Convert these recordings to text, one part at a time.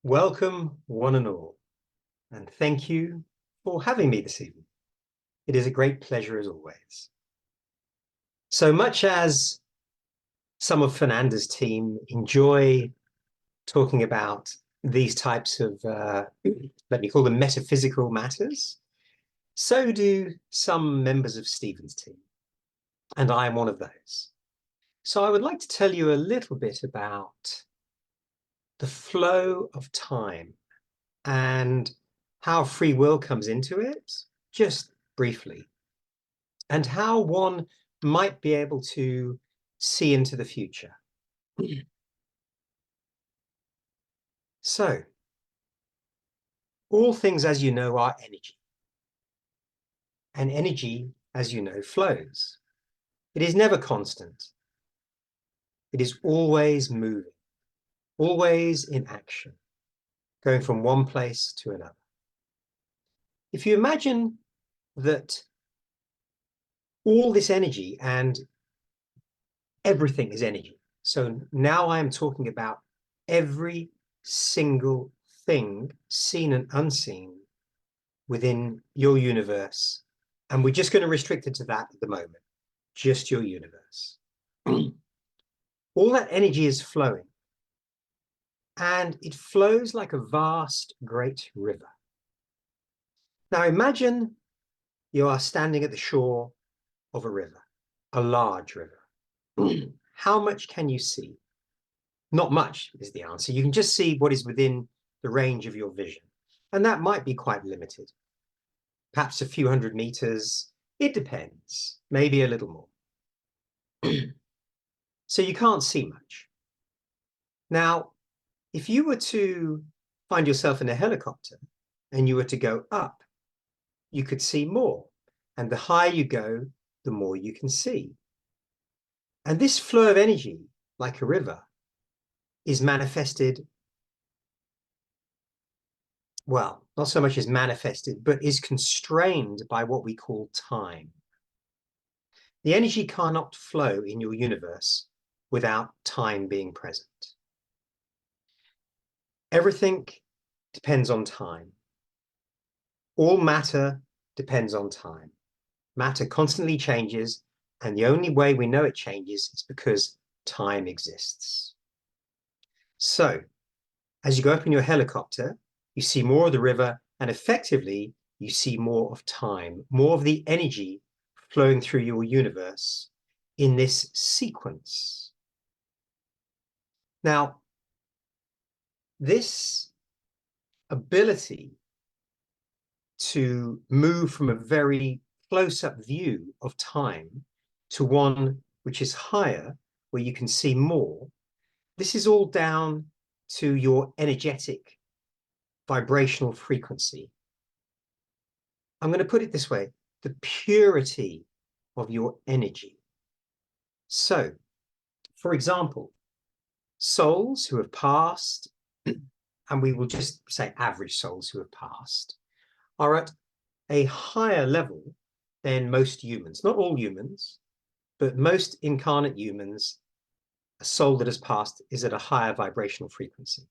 Welcome, one and all, and thank you for having me this evening. It is a great pleasure as always. So much as some of Fernanda's team enjoy talking about these types of, let me call them metaphysical matters, so do some members of Stephen's team, and I am one of those. So I would like to tell you a little bit about the flow of time and how free will comes into it, just briefly, and how one might be able to see into the future. So, all things, as you know, are energy. And energy, as you know, flows. It is never constant. It is always moving, always in action, going from one place to another. If you imagine that all this energy and everything is energy. So now I am talking about every single thing, seen and unseen, within your universe. And we're just going to restrict it to that at the moment, just your universe. All that energy is flowing. And it flows like a vast, great river. Now imagine you are standing at the shore of a river, a large river. How much can you see? Not much is the answer. You can just see what is within the range of your vision. And that might be quite limited. Perhaps a few hundred meters. It depends. Maybe a little more. So you can't see much. Now, if you were to find yourself in a helicopter and you were to go up, you could see more. And the higher you go, the more you can see. And this flow of energy, like a river, is manifested, well, not so much as manifested, but is constrained by what we call time. The energy cannot flow in your universe without time being present. Everything depends on time. All matter depends on time. Matter constantly changes, and the only way we know it changes is because time exists. So, as you go up in your helicopter, you see more of the river, and effectively, you see more of time, more of the energy flowing through your universe in this sequence. Now, this ability to move from a very close-up view of time to one which is higher, where you can see more, this is all down to your energetic vibrational frequency. I'm going to put it this way, the purity of your energy. So, for example, souls who have passed, and we will just say average souls who have passed, are at a higher level than most humans. Not all humans, but most incarnate humans, a soul that has passed is at a higher vibrational frequency.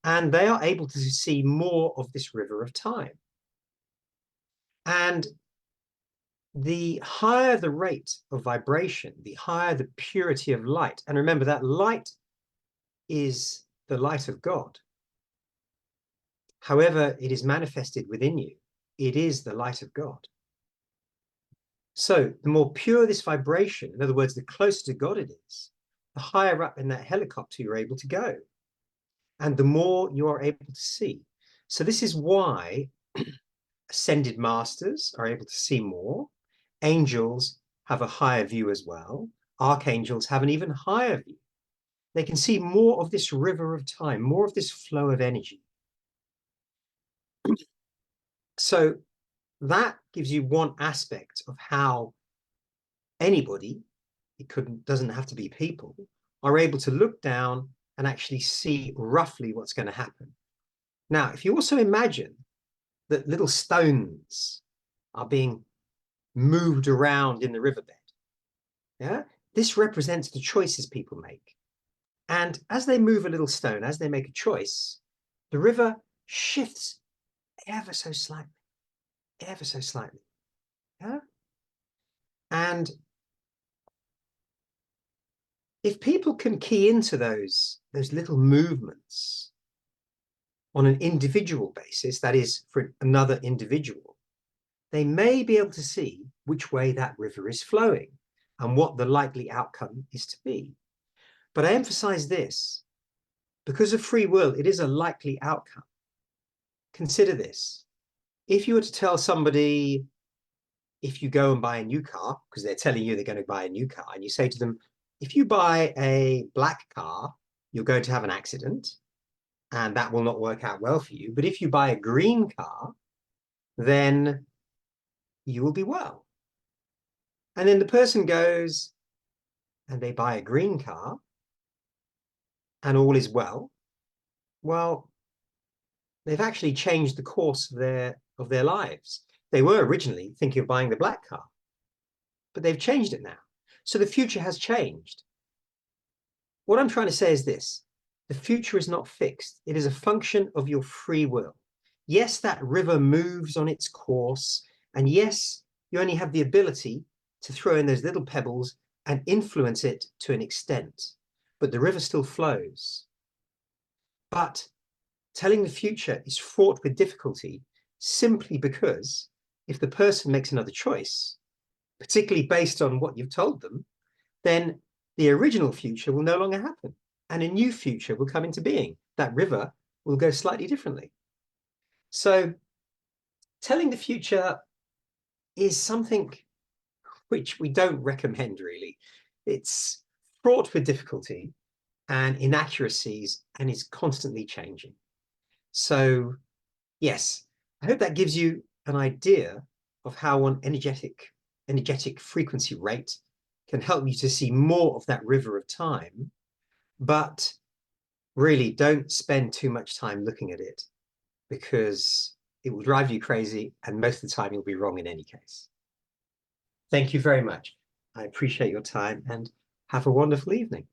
And they are able to see more of this river of time. And the higher the rate of vibration, the higher the purity of light. And remember that light is the light of God. However it is manifested within you, it is the light of God. So the more pure this vibration, in other words, the closer to God it is, the higher up in that helicopter you're able to go, and the more you are able to see. So this is why ascended masters are able to see more. Angels have a higher view as well. Archangels have an even higher view. They can see more of this river of time, more of this flow of energy. So that gives you one aspect of how anybody, doesn't have to be people, are able to look down and actually see roughly what's going to happen. Now, if you also imagine that little stones are being moved around in the riverbed, yeah, this represents the choices people make. And as they move a little stone, as they make a choice, the river shifts ever so slightly. Yeah? And if people can key into those little movements on an individual basis, that is, for another individual, they may be able to see which way that river is flowing and what the likely outcome is to be. But I emphasize this, because of free will, it is a likely outcome. Consider this. If you were to tell somebody, if you go and buy a new car, because they're telling you they're going to buy a new car, and you say to them, if you buy a black car, you're going to have an accident, and that will not work out well for you. But if you buy a green car, then you will be well. And then the person goes and they buy a green car, and all is well. Well, they've actually changed the course of their lives. They were originally thinking of buying the black car, but they've changed it now. So the future has changed. What I'm trying to say is this: the future is not fixed. It is a function of your free will. Yes, that river moves on its course, and yes, you only have the ability to throw in those little pebbles and influence it to an extent, but the river still flows. But telling the future is fraught with difficulty simply because if the person makes another choice, particularly based on what you've told them, then the original future will no longer happen and a new future will come into being. That river will go slightly differently. So telling the future is something which we don't recommend, really. It's fraught with difficulty and inaccuracies and is constantly changing. So yes, I hope that gives you an idea of how one energetic frequency rate can help you to see more of that river of time, but really don't spend too much time looking at it, because it will drive you crazy and most of the time you'll be wrong in any case. Thank you very much. I appreciate your time and have a wonderful evening.